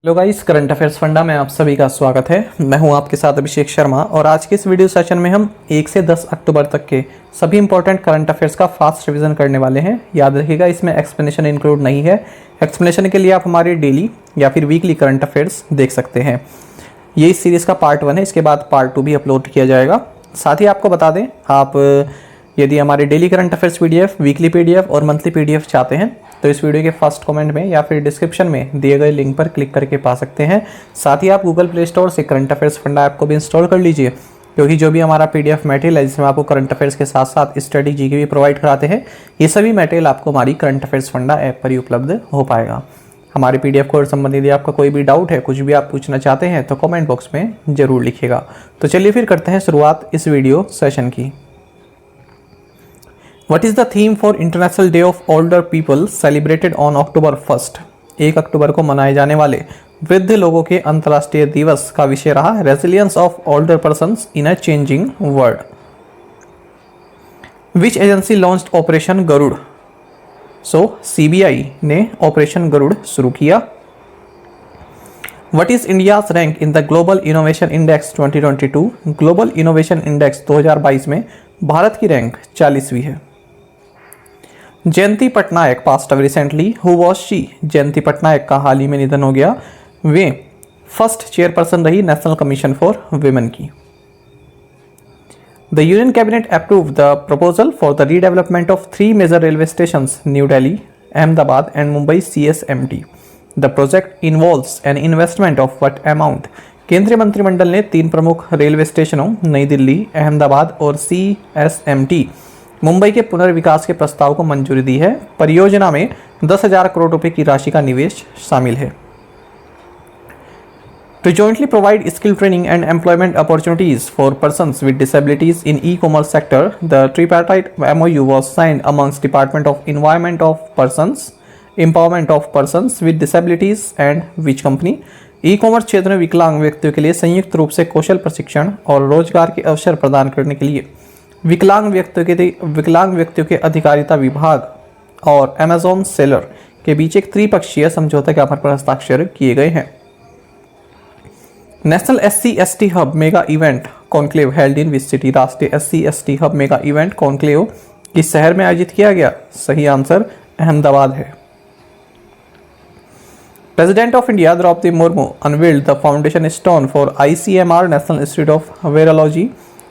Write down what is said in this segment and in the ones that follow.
Hello guys, current affairs funda में आप सभी का स्वागत है। मैं हूं आपके साथ अभिषेक शर्मा और आज के इस वीडियो सेशन में हम 1 से 10 अक्टूबर तक के सभी इंपॉर्टेंट करंट अफेयर्स का फास्ट रिवीजन करने वाले हैं। याद रखिएगा, इसमें एक्सप्लेनेशन इंक्लूड नहीं है। एक्सप्लेनेशन के लिए आप हमारे डेली या फिर वीकली करंट अफेयर्स देख सकते हैं। ये इस सीरीज़ का पार्ट 1 है, इसके बाद पार्ट 2 भी अपलोड किया जाएगा। साथ ही आपको बता दें, आप यदि हमारे daily current affairs PDF, weekly PDF और मंथली पीडीएफ चाहते हैं तो इस वीडियो के फर्स्ट कमेंट में या फिर डिस्क्रिप्शन में दिए गए लिंक पर क्लिक करके पा सकते हैं। साथ ही आप गूगल प्ले स्टोर से करंट अफेयर्स फंडा ऐप को भी इंस्टॉल कर लीजिए, क्योंकि जो भी हमारा पीडीएफ मटेरियल है जिसमें आपको करंट अफेयर्स के साथ साथ स्टडी जीके भी प्रोवाइड कराते हैं, ये सभी मटेरियल आपको हमारी करंट अफेयर्स फंडा ऐप पर ही उपलब्ध हो पाएगा। हमारे पीडीएफ कोर्स संबंधित यदि आपका कोई भी डाउट है, कुछ भी आप पूछना चाहते हैं तो कमेंट बॉक्स में जरूर लिखिएगा। तो चलिए फिर करते हैं शुरुआत इस वीडियो सेशन की। What is the theme for International Day of Older People celebrated on October 1st? 1 अक्टूबर को मनाए जाने वाले वृद्ध लोगों के अंतर्राष्ट्रीय दिवस का विषय रहा resilience of older persons in a changing world. Which agency launched operation Garud? CBI ने ऑपरेशन गरुड़ शुरू किया। What is India's rank in the Global Innovation Index 2022? Global innovation index 2022 में भारत की रैंक 40वीं है। Jayanti Patnaik passed away recently, who was she? Jayanti Patnaik का हाल ही में निधन हो गया। वे फर्स्ट चेयरपर्सन रही नेशनल कमीशन फॉर वुमेन की। The union cabinet approve the proposal for the redevelopment of 3 major railway stations, new Delhi, Ahmedabad and Mumbai CSMT। The project involves an investment of what amount? केंद्रीय मंत्रिमंडल ने 3 प्रमुख रेलवे स्टेशनों नई दिल्ली, अहमदाबाद और CSMT Mumbai के पुनर्विकास के प्रस्ताव को मंजूरी दी है। परियोजना में 10,000 करोड़ रुपए की राशि का निवेश शामिल है। To jointly provide skill training and employment opportunities for persons with disabilities in e-commerce sector, the tripartite MOU was signed amongst department of environment of persons, empowerment of persons with disabilities and which company? E-commerce क्षेत्र में विकलांग व्यक्तियों के लिए संयुक्त रूप से कौशल प्रशिक्षण और रोजगार के अवसर प्रदान करने के लिए विकलांग व्यक्तियों के अधिकारिता विभाग और अमेजॉन सेलर के बीच एक त्रिपक्षीय समझौता ज्ञापन पर हस्ताक्षर किए गए हैं। National SC/ST hub mega event conclave held in which city? राष्ट्रीय SC/ST hub mega event conclave किस शहर में आयोजित किया गया? सही आंसर अहमदाबाद है। President of India Draupadi Murmu unveiled the foundation stone for ICMR National Institute of Virology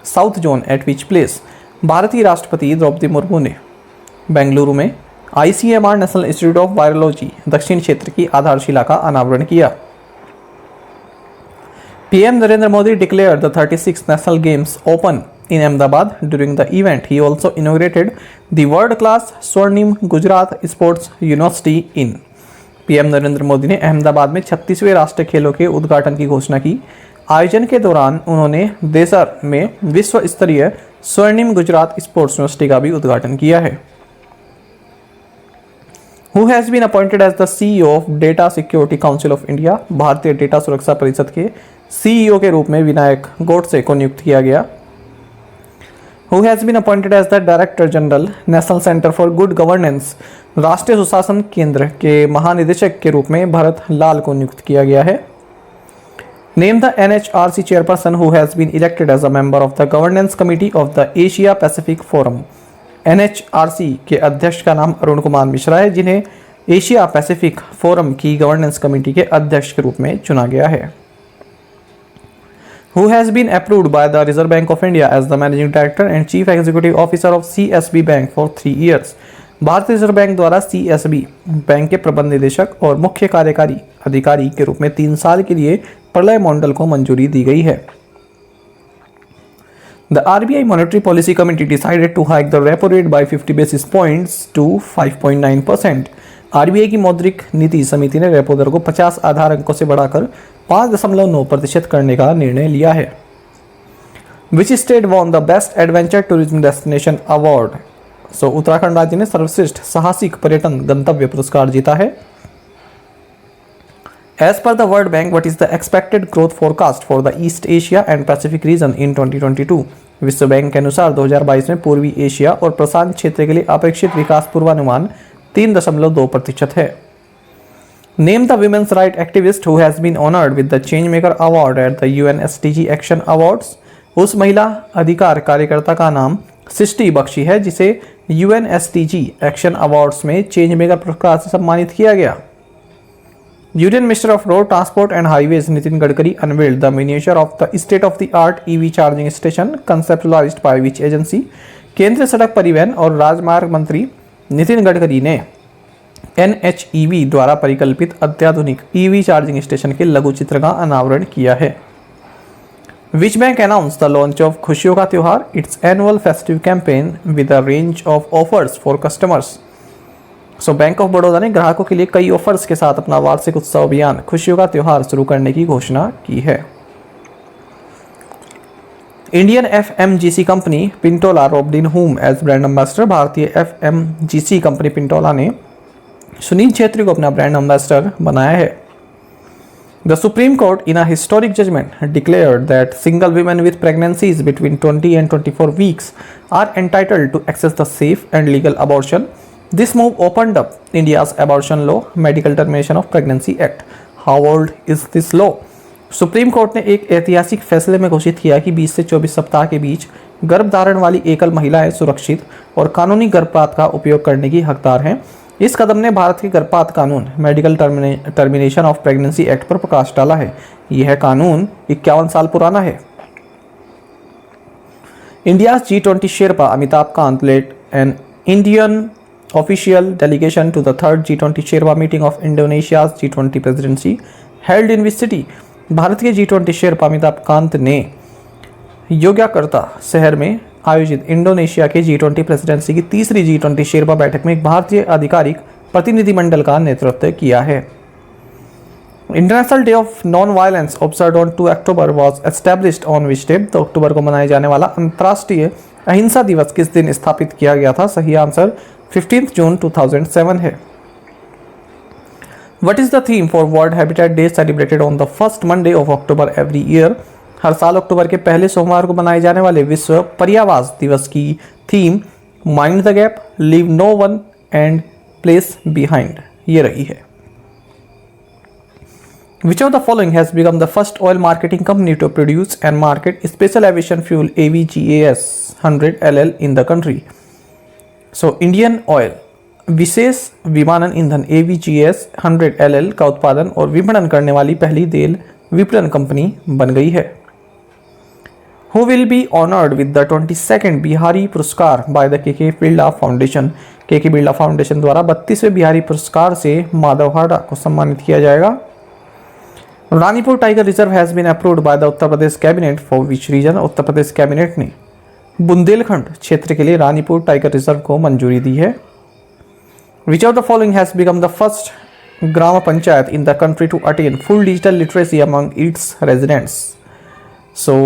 South Zone at which place? भारतीय राष्ट्रपति द्रौपदी मुर्मू ने बेंगलुरु में ICMR national institute of virology दक्षिण क्षेत्र की आधारशिला का अनावरण किया। PM Narendra Modi declared the 36th National Games open in Ahmedabad. During the event, he also inaugurated the world-class Swarnim Gujarat Sports University in PM Narendra Modi ने अहमदाबाद में 36वें राष्ट्रीय खेलों के उद्घाटन की घोषणा की। आयोजन के दौरान उन्होंने देसर में विश्व स्तरीय स्वर्णिम गुजरात स्पोर्ट्स यूनिवर्सिटी का भी उद्घाटन किया है। Who has been appointed as the CEO of Data Security Council of India? भारतीय डेटा सुरक्षा परिषद के CEO के रूप में विनायक गोडसे को नियुक्त किया गया। Who has been appointed as the Director General National Center for Good Governance? राष्ट्रीय सुशासन केंद्र के महानिदेशक के रूप में भरत लाल को नियुक्त किया गया है। Name the NHRC chairperson who has been elected as a member of the Governance Committee of the Asia Pacific Forum. NHRC के अध्यक्ष का नाम अरुण कुमार मिश्रा है, जिन्हें एशिया पैसिफिक फोरम की गवर्नेंस कमेटी के अध्यक्ष के रूप में चुना गया है। Who has been approved by the Reserve Bank of India as the Managing Director and Chief Executive Officer of CSB Bank for 3 years? भारतीय रिजर्व बैंक द्वारा CSB बैंक के प्रबंध निदेशक और मुख्य कार्यकारी अधिकारी के रूप में 3 साल के लिए प्रलय मंडल को मंजूरी दी गई है। The RBI Monetary Policy Committee decided to hike the repo rate by 50 basis points to 5.9%. RBI की मौद्रिक नीति समिति ने रेपो दर को 50 आधार अंकों से बढ़ाकर 5.9% करने का निर्णय लिया है। Which state won the Best Adventure Tourism Destination Award? Uttarakhand राज्य ने सर्वश्रेष्ठ साहसिक पर्यटन गंतव्य पुरस्कार जीता है। As per the World Bank, what is the expected growth forecast for the East Asia and Pacific region in 2022? विश्व बैंक के अनुसार 2022 में पूर्वी एशिया और प्रशांत क्षेत्र के लिए अपेक्षित विकास पूर्वानुमान 3.2% है। Name the women's right activist who has been honoured with the change maker award at the UN SDG action awards. उस महिला अधिकार कार्यकर्ता का नाम सृष्टि बख्शी है जिसे यूएन एसडीजी एक्शन अवार्ड्स में चेंज मेकर पुरस्कार से सम्मानित किया गया। Union minister of road transport and highways Nitin Gadkari unveiled the miniature of the state of the art EV charging station कंसेप्चुअलाइज्ड by which agency. केंद्रीय सड़क परिवहन और राजमार्ग मंत्री नितिन गडकरी ने NHEV द्वारा परिकल्पित अत्याधुनिक ईवी चार्जिंग स्टेशन के लघु चित्र का अनावरण किया है। Which bank announce the launch of खुशियों का त्योहार it's annual festive campaign with a range of offers for customers. So bank of Baroda ने ग्राहकों के लिए कई ऑफर्स के साथ अपना वार्षिक उत्सव अभियान खुशियों का त्योहार शुरू करने की घोषणा की है। Indian FMGC company Pintola roped in whom as brand ambassador. भारतीय FMGC कंपनी पिंटोला ने सुनील छेत्री को अपना ब्रांड एम्बेसडर बनाया है। The supreme court in a historic judgement declared that single women with pregnancies between 20 and 24 weeks are entitled to access the safe and legal abortion. This move opened up India's abortion law, medical termination of pregnancy act. How old is this law? Supreme court ने एक ऐतिहासिक फैसले में घोषित किया कि 20 से 24 सप्ताह के बीच गर्भ धारण वाली एकल महिलाएं सुरक्षित और कानूनी गर्भपात का उपयोग करने की हकदार हैं। इस कदम ने भारत के गर्भपात कानून medical termination of pregnancy act पर प्रकाश डाला है। यह कानून 51 साल पुराना है। India G20 sherpa Amitabh Kant led an Indian official delegation to the third G20 sherpa meeting of Indonesia G20 presidency held in which city. भारत के G20 शेरपा अमिताभ कांत ने योग्याकर्ता शहर में आयोजित इंडोनेशिया के G20 प्रेसिडेंसी की तीसरी G20 शेरपा बैठक में एक भारतीय आधिकारिक प्रतिनिधिमंडल का नेतृत्व किया है। International day of non violence observed on 2 October was established on which day. 2 अक्टूबर को मनाए जाने वाला अंतर्राष्ट्रीय अहिंसा दिवस किस दिन स्थापित किया गया था? सही आंसर 15 जून 2007 है। What is the theme for World Habitat Day celebrated on the first Monday of October every year? हर साल अक्टूबर के पहले सोमवार को मनाए जाने वाले विश्व पर्यावास दिवस की theme mind the gap, leave no one and place behind ये रही है। Which of the following has become the first oil marketing company to produce and market special aviation fuel AVGAS 100 LL in the country? So Indian Oil विशेष विमानन ईंधन AVGS 100 LL का उत्पादन और विपणन करने वाली पहली तेल विपणन कंपनी बन गई है। Who will be honored with the 22nd Bihari पुरस्कार by the KK Birla foundation? KK Birla foundation द्वारा 32वें बिहारी पुरस्कार से माधव हाड़ा को सम्मानित किया जाएगा। Ranipur tiger reserve has been approved by the Uttar Pradesh cabinet for which reason? Uttar Pradesh cabinet ने बुंदेलखंड क्षेत्र के लिए रानीपुर टाइगर रिजर्व को मंजूरी दी है। Which of the following has become the first gram panchayat in the country to attain full digital literacy among its residents? So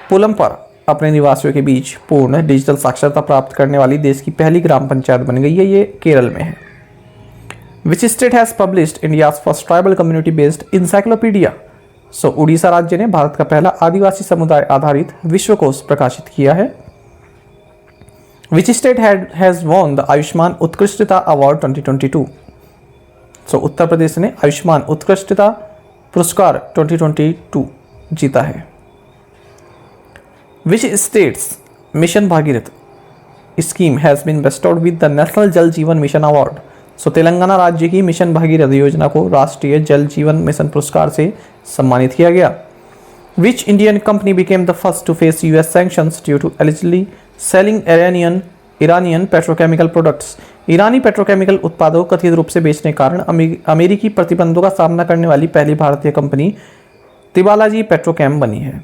Pullum पर अपने निवासियों के बीच पूर्ण डिजिटल साक्षरता प्राप्त करने वाली देश की पहली ग्राम पंचायत बन गई है। ये केरल में है। Which state has published India's first tribal community based encyclopedia? So Orissa राज्य ने भारत का पहला आदिवासी समुदाय आधारित विश्वकोश प्रकाशित किया है। Which state has won the Ayushman उत्कृष्टता अवार्ड 2022? So उत्तर प्रदेश ने आयुष्मान उत्कृष्टता पुरस्कार 2022 जीता है। Which states mission Bhagirath scheme has been bestowed with the national जल जीवन मिशन अवार्ड? So तेलंगाना राज्य की मिशन भागीरथ योजना को राष्ट्रीय जल जीवन मिशन पुरस्कार से सम्मानित किया गया। Which Indian company became the first to face US sanctions due to allegedly selling Iranian petrochemical products? Irani petrochemical उत्पादों को कथित रूप से बेचने के कारण अमेरिकी प्रतिबंधों का सामना करने वाली पहली भारतीय कंपनी तिबालाजी पेट्रोकेम बनी है।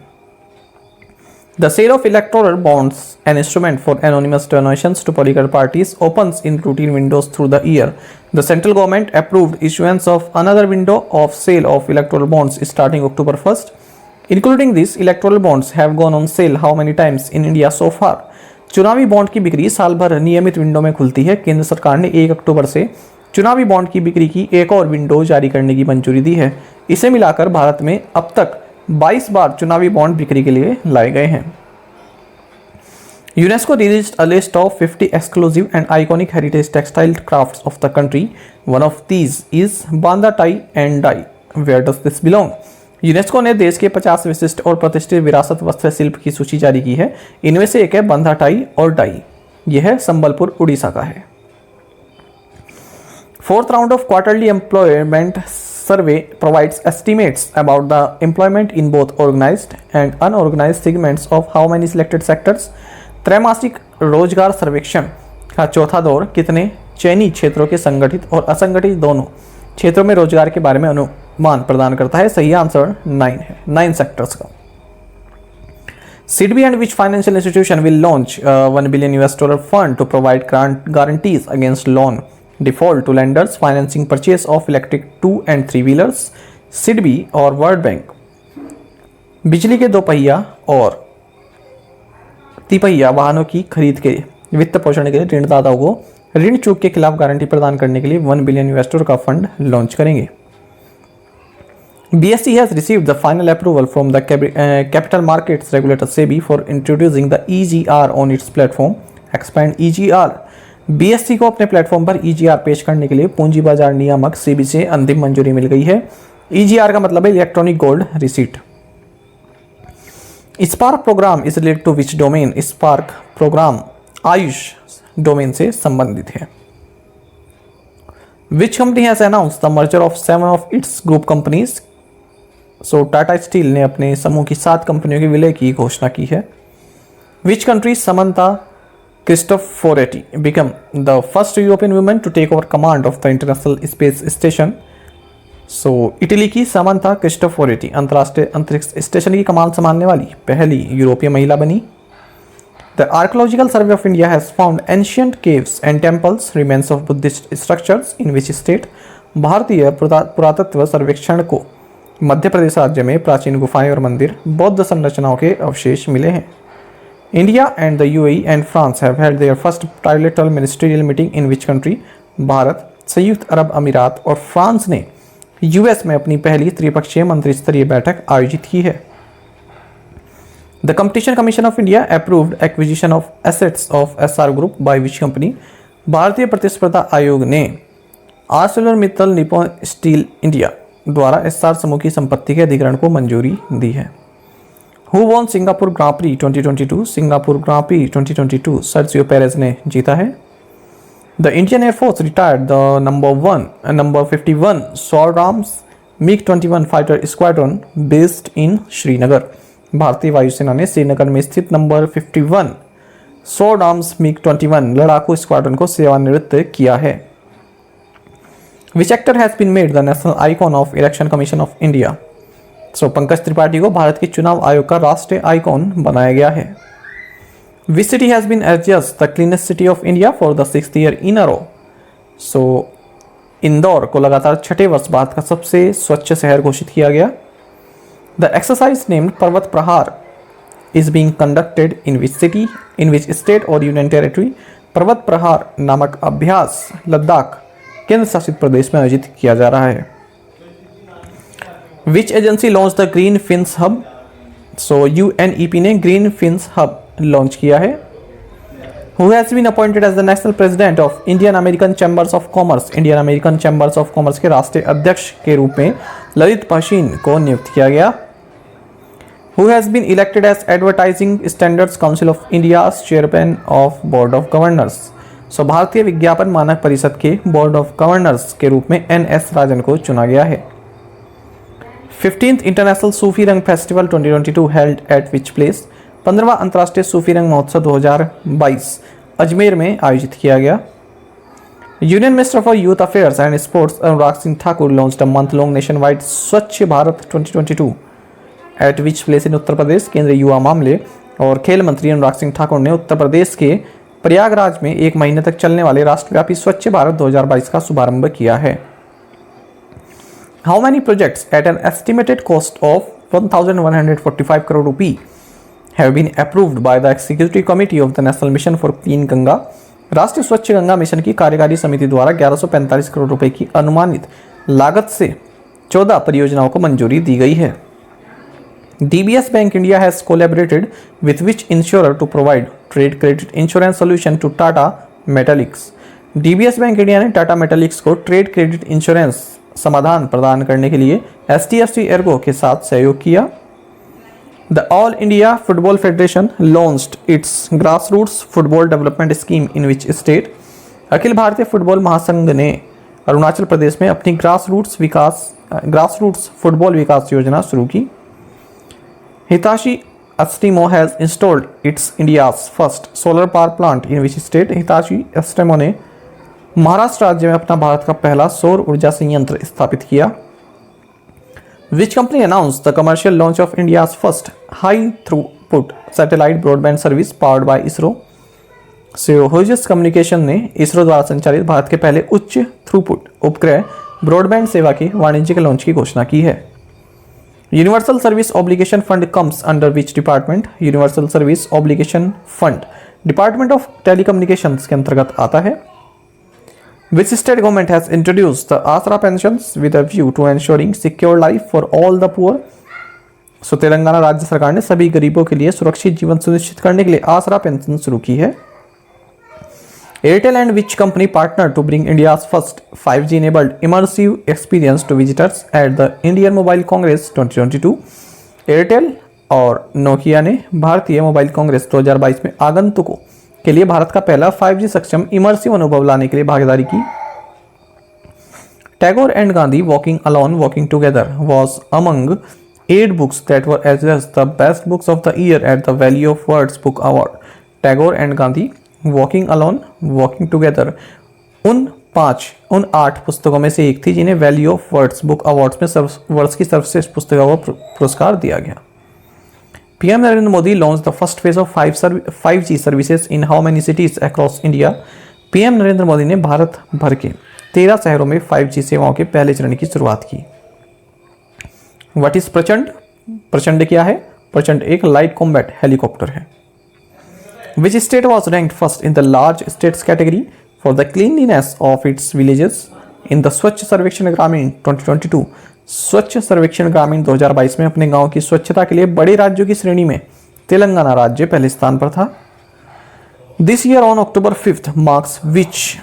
The sale of electoral bonds, an instrument for anonymous donations to political parties, opens in routine windows through the year. The central government approved issuance of another window of sale of electoral bonds starting October 1st. Including this, electoral bonds have gone on sale how many times in India so far? चुनावी bond की बिक्री साल भर नियमित window में खुलती है। केंद्र सरकार ने 1 अक्टूबर से चुनावी बॉन्ड की बिक्री की एक और विंडो जारी करने की मंजूरी दी है। इसे मिलाकर भारत में अब तक 22 बार चुनावी बॉन्ड बिक्री के लिए लाए गए हैं। UNESCO released a list of 50 exclusive and iconic heritage textile crafts of the country. One of these is Banda tie and dye. Where does this belong? UNESCO ने देश के 50 विशिष्ट और प्रतिष्ठित विरासत वस्त्र शिल्प की सूची जारी की है। इनमें से एक है बंधा टाई और डाई। यह है संबलपुर उड़ीसा का है। Fourth round of quarterly employment survey provides estimates about the employment in both organised and unorganised segments of how many selected sectors. त्रैमासिक रोजगार सर्वेक्षण का चौथा दौर कितने चयनित क्षेत्रों के संगठित और असंगठित दोनों क्षेत्रों में रोजगार के बारे में अनुमान प्रदान करता है। सही आंसर 9 है, 9 सेक्टर्स का। SIDBI and which financial institution will launch $1 billion fund to provide guarantees against loan default to lenders financing purchase of electric 2 and 3 wheelers? SIDBI और वर्ल्ड बैंक बिजली के 2 पहिया और तिपहिया वाहनों की खरीद के वित्त पोषण के लिए ऋणदाताओं को ऋण चूक के खिलाफ गारंटी प्रदान करने के लिए $1 बिलियन का फंड लॉन्च करेंगे। BSE has received the final approval from the capital markets regulator SEBI for introducing the EGR on its platform. Expand EGR. BSE को अपने प्लेटफॉर्म पर EGR पेश करने के लिए पूंजी बाजार नियामक SEBI से अंतिम मंजूरी मिल गई है। EGR का मतलब है electronic gold receipt. Spark programme is related to which domain? Spark programme AYUSH domain से संबंधित है। Which company has announced the merger of 7 of its group companies? So Tata steel ने अपने समूह की 7 कंपनियों के विलय की घोषणा की है। Which country Samantha Cristoforetti become the first European women to take over command of the International Space Station? So Italy की समंता क्रिस्टोफोरेटी अंतर्राष्ट्रीय अंतरिक्ष स्टेशन की कमान संभालने वाली पहली यूरोपीय महिला बनी। The archaeological survey of India has found ancient caves and temples remains of Buddhist structures in which state? भारतीय पुरातत्व सर्वेक्षण को मध्य प्रदेश राज्य में प्राचीन गुफाएं और मंदिर बौद्ध संरचनाओं के अवशेष मिले हैं। India and the UAE and France have held there first trilateral ministerial meeting in which country? Bharat, संयुक्त अरब अमीरात और फ्रांस ने US में अपनी पहली त्रिपक्षीय मंत्रिस्तरीय बैठक आयोजित की है। The competition commission of India approved acquisition of assets of SR group by which company? भारतीय प्रतिस्पर्धा आयोग ने आर्सेलरमित्तल निप्पॉन स्टील इंडिया द्वारा SR समूह की संपत्ति के अधिग्रहण को मंजूरी दी है। Who won Singapore Grand Prix 2022? Singapore Grand Prix 2022 Sergio Perez ने जीता है। The Indian Air Force retired the number 51 Sword Arms MiG-21 fighter squadron based in Srinagar. भारतीय वायुसेना ने श्रीनगर में स्थित नंबर 51 Sword Arms MiG-21 लड़ाकू स्क्वाड्रन को सेवानिवृत्त किया है। Which actor has been made the national icon of Election Commission of India? So Pankaj Tripathi को भारत के चुनाव आयोग का राष्ट्रीय आइकॉन बनाया गया है। Which city has been adjudged the cleanest city of India for the 6th year in a row? So, Indore को लगातार 6ठे वर्ष बाद का सबसे स्वच्छ शहर घोषित किया गया। The exercise named पर्वत प्रहार is being conducted in which city, in which state or union territory? पर्वत प्रहार नामक अभ्यास लद्दाख केंद्र शासित प्रदेश में आयोजित किया जा रहा है। Which agency launched the Green Fins Hub? So, UNEP ने Green Fins Hub लॉन्च किया है। Who has been appointed as the national president of Indian American Chambers of Commerce? Indian American chambers of commerce के राष्ट्रीय अध्यक्ष के रूप में ललित पाशीन को नियुक्त किया गया। Who has been elected as Advertising Standards Council of India's chairman of Board of Governors? So भारतीय विज्ञापन मानक परिषद के बोर्ड ऑफ गवर्नर्स के रूप में NS राजन को चुना गया है। 15th international Sufi Rang festival 2022 held at which place? 15वां अंतर्राष्ट्रीय सूफी रंग महोत्सव 2022 अजमेर में आयोजित किया गया। Union minister for youth affairs and sports Anurag Singh Thakur launched a month long nation Swachh Bharat 2022 at which place in Uttar Pradesh? केंद्रीय युवा मामले और खेल मंत्री अनुराग सिंह ठाकुर ने उत्तर प्रदेश के प्रयागराज में 1 महीने तक चलने वाले राष्ट्रव्यापी स्वच्छ भारत 2022 का शुभारंभ किया है। How many projects at an estimated cost of 1145 crore rupee have been approved by the Executive Committee of the National Mission for Clean Ganga? राष्ट्रीय स्वच्छ गंगा मिशन की कार्यकारी समिति द्वारा 1145 करोड़ रुपए की अनुमानित लागत से 14 परियोजनाओं को मंजूरी दी गई है। DBS Bank India has collaborated with which insurer to provide trade credit insurance solution to Tata Metaliks. DBS bank India ने टाटा मेटालिक्स को ट्रेड क्रेडिट इंश्योरेंस समाधान प्रदान करने के लिए HDFC एर्गो के साथ सहयोग किया। The All India Football Federation launched its grassroots football development scheme in which state? Akhil Bharatiya football महासंघ ने अरुणाचल प्रदेश में अपनी ग्रासरूट्स फुटबॉल विकास योजना शुरू की। Hitachi Astemo has installed its India's first solar power plant in which state? Hitachi Astemo ने महाराष्ट्र राज्य में अपना भारत का पहला सौर ऊर्जा संयंत्र स्थापित किया। Which company announced the commercial launch of India's first high-throughput satellite broadband service powered by ISRO? Hughes Communication ने इसरो द्वारा संचालित भारत के पहले उच्च थ्रूपुट उपग्रह ब्रॉडबैंड सेवा के वाणिज्यिक लॉन्च की घोषणा की है। Universal service obligation fund comes under which department? Universal service obligation fund department of telecommunications के अंतर्गत आता है। Which state government has introduced the Asra pensions with a view to ensuring secure life for all the poor? So Telangana राज्य सरकार ने सभी गरीबों के लिए सुरक्षित जीवन सुनिश्चित करने के लिए आसरा पेंशन शुरू की है। Airtel and which company partner to bring India's first 5G enabled immersive experience to visitors at the Indian Mobile Congress 2022? Airtel और नोकिया ने भारतीय मोबाइल कांग्रेस 2022 में आगंतुकों के लिए भारत का पहला 5G सक्षम इमर्सिव अनुभव लाने के लिए भागीदारी की। Tagore and Gandhi walking alone walking together was among 8 books that were adjust the best books of the year at the valley of words book award. Tagore and Gandhi walking alone walking together उन 8 पुस्तकों में से एक थी जिन्हें valley of words book awards में वर्ष की सर्वश्रेष्ठ पुस्तकों को पुरस्कार दिया गया। PM Narendra Modi launched the first phase of 5G services in how many cities across India? PM Narendra Modi ने भारत भर के 13 शहरों में 5G सेवाओं के पहले चरण की शुरुआत की। What is प्रचंड? प्रचंड क्या है? प्रचंड एक लाइट कॉम्बैट हेलीकॉप्टर है। Which state was ranked first in the large states category for the cleanliness of its villages in the स्वच्छ सर्वेक्षण ग्रामीण 2022? स्वच्छ सर्वेक्षण ग्रामीण 2022 में अपने गांव की स्वच्छता के लिए बड़े राज्यों की श्रेणी में तेलंगाना राज्य पहले स्थान पर था। This year on October 5 marks which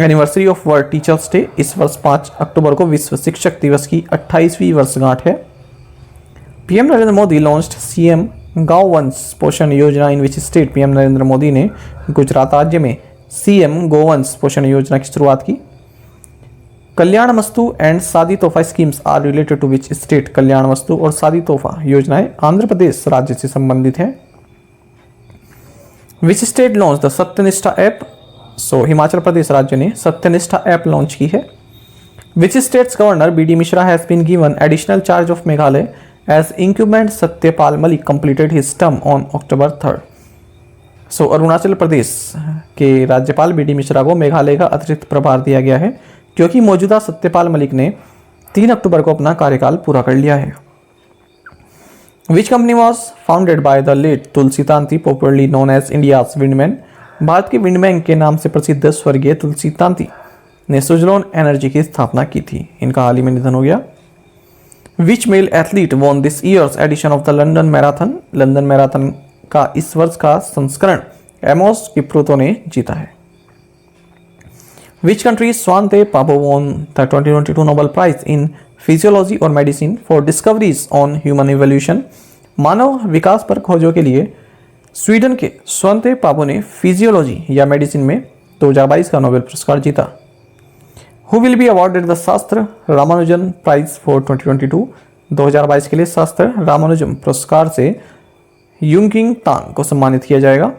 anniversary of world teachers day? इस वर्ष 5 अक्टूबर को विश्व शिक्षक दिवस की 28वीं वर्षगांठ है। PM Narendra Modi launched CM Gau Vansh Poshan Yojana in which state? PM Narendra Modi ने गुजरात राज्य में CM गोवंश पोषण योजना की शुरुआत की। कल्याण वस्तु and Shadi Tohfa schemes are related to which state? Kalyan Vastu और शादी तोहफा योजनाएं आंध्र प्रदेश राज्य से संबंधित हैं। Which state launch the Satyanishtha app? So Himachal Pradesh राज्य ने सत्यनिष्ठा ऐप लॉन्च की है। Which state's governor BD Mishra has been given additional charge of Meghalaya as incumbent Satyapal Malik completed his term on October 3rd? So Arunachal Pradesh के राज्यपाल BD मिश्रा को मेघालय का अतिरिक्त प्रभार दिया गया है क्योंकि मौजूदा सत्यपाल मलिक ने 3 अक्टूबर को अपना कार्यकाल पूरा कर लिया है। Which company was founded by the late Tulsi Tanti popularly known as India's windman? Bharat के विंडमैन के नाम से प्रसिद्ध स्वर्गीय तुलसी तांती ने सुजलॉन एनर्जी की स्थापना की थी। इनका हाल ही में निधन हो गया। Which male athlete won this year's edition of the London marathon? London marathon का इस वर्ष का संस्करण एमोस किप्रुतो ने जीता है। Which country Svante Pabo won the 2022 Nobel Prize in Physiology or Medicine for discoveries on human evolution? मानव विकास पर खोजों के लिए स्वीडन के स्वांते पाबो ने फिजियोलॉजी या मेडिसिन में 2022 का नोबेल पुरस्कार जीता। Who will be awarded the शास्त्र रामानुजन प्राइज फॉर 2022? 2022 के लिए शास्त्र रामानुजन पुरस्कार से यूंकिंग तांग को सम्मानित किया जाएगा।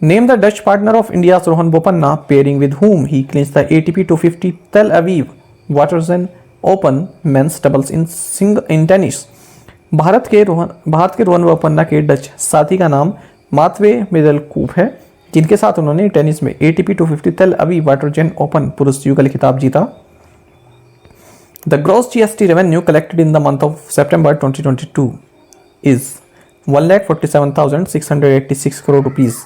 Name the Dutch partner of India's Rohan Bopanna, pairing with whom he clinched the ATP 250 Tel Aviv Waterzen Open men's doubles in tennis. Bharat के रोहन बोपन्ना के डच साथी का नाम मातवे मिदलकूप है जिनके साथ उन्होंने टेनिस में ATP 250 तेल अवीव वाटरजेन ओपन पुरुष युगल खिताब जीता। The gross GST revenue collected in the month of September 2022 is 1,47,686 crore rupees.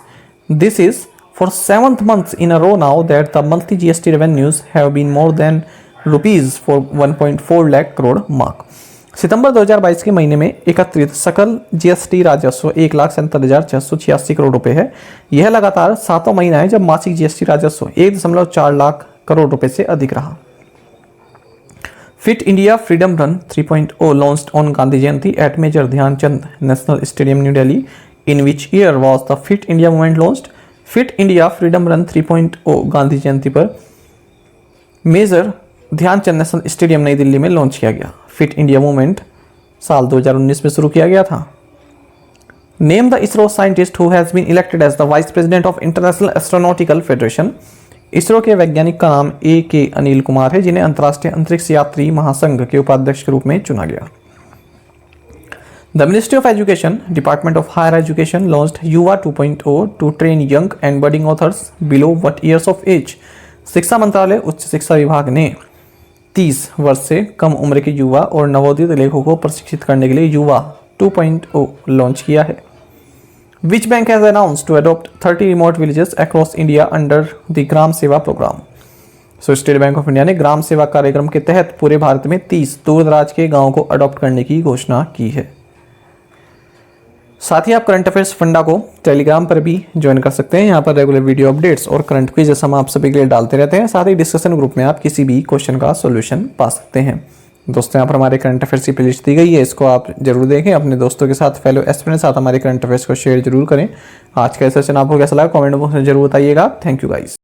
This is for 7th month in a row now that the monthly GST revenues have been more than rupees for 1.4 lakh crore mark. सितंबर 2022 के महीने में एकत्रित सकल GST राजस्व 1,77,686 करोड़ रुपए है। यह लगातार 7वां महीना है जब मासिक जीएसटी राजस्व 1.4 लाख करोड़ रुपए से अधिक रहा। Fit India freedom run 3.0 launched on Gandhi Jayanti at Major Dhyanchand National Stadium, New Delhi. In which year was the Fit India movement launched? Fit India freedom run 3.0 Gandhi Jayanti पर मेजर ध्यानचंद नेशनल स्टेडियम नई दिल्ली में launch किया गया। Fit India movement साल 2019 में शुरू किया गया था। Name the ISRO scientist who has been elected as the vice president of International Astronautical Federation. ISRO के वैज्ञानिक का नाम A.K. अनिल कुमार है, जिन्हें अंतर्राष्ट्रीय अंतरिक्ष यात्री महासंघ के उपाध्यक्ष के रूप में चुना गया। The ministry of education, department of higher education launched Yuva 2.0 to train young and budding authors below what years of age. शिक्षा मंत्रालय उच्च शिक्षा विभाग ने 30 वर्ष से कम उम्र के युवा और नवोदित लेखकों को प्रशिक्षित करने के लिए युवा 2.0 लॉन्च किया है। Which bank has announced to adopt 30 remote villages across India under the Gram Seva programme? State bank of India ने ग्राम सेवा कार्यक्रम के तहत पूरे भारत में 30 दूर दराज के गांवों को अडॉप्ट करने की घोषणा की है। साथ ही आप करंट अफेयर्स फंडा को टेलीग्राम पर भी ज्वाइन कर सकते हैं। यहाँ पर रेगुलर वीडियो अपडेट्स और करंट क्विज हम आप सभी के लिए डालते रहते हैं। साथ ही डिस्कशन ग्रुप में आप किसी भी क्वेश्चन का सॉल्यूशन पा सकते हैं। दोस्तों, यहाँ पर हमारे करंट अफेयर्स की प्लेलिस्ट दी गई है, इसको आप जरूर देखें। अपने दोस्तों के साथ, फेलो एस्पिरेंट्स के साथ हमारे करंट अफेयर्स को शेयर जरूर करें। आज का सेशन आपको कैसा लगा कमेंट बॉक्स में जरूर बताइएगा। Thank you guys.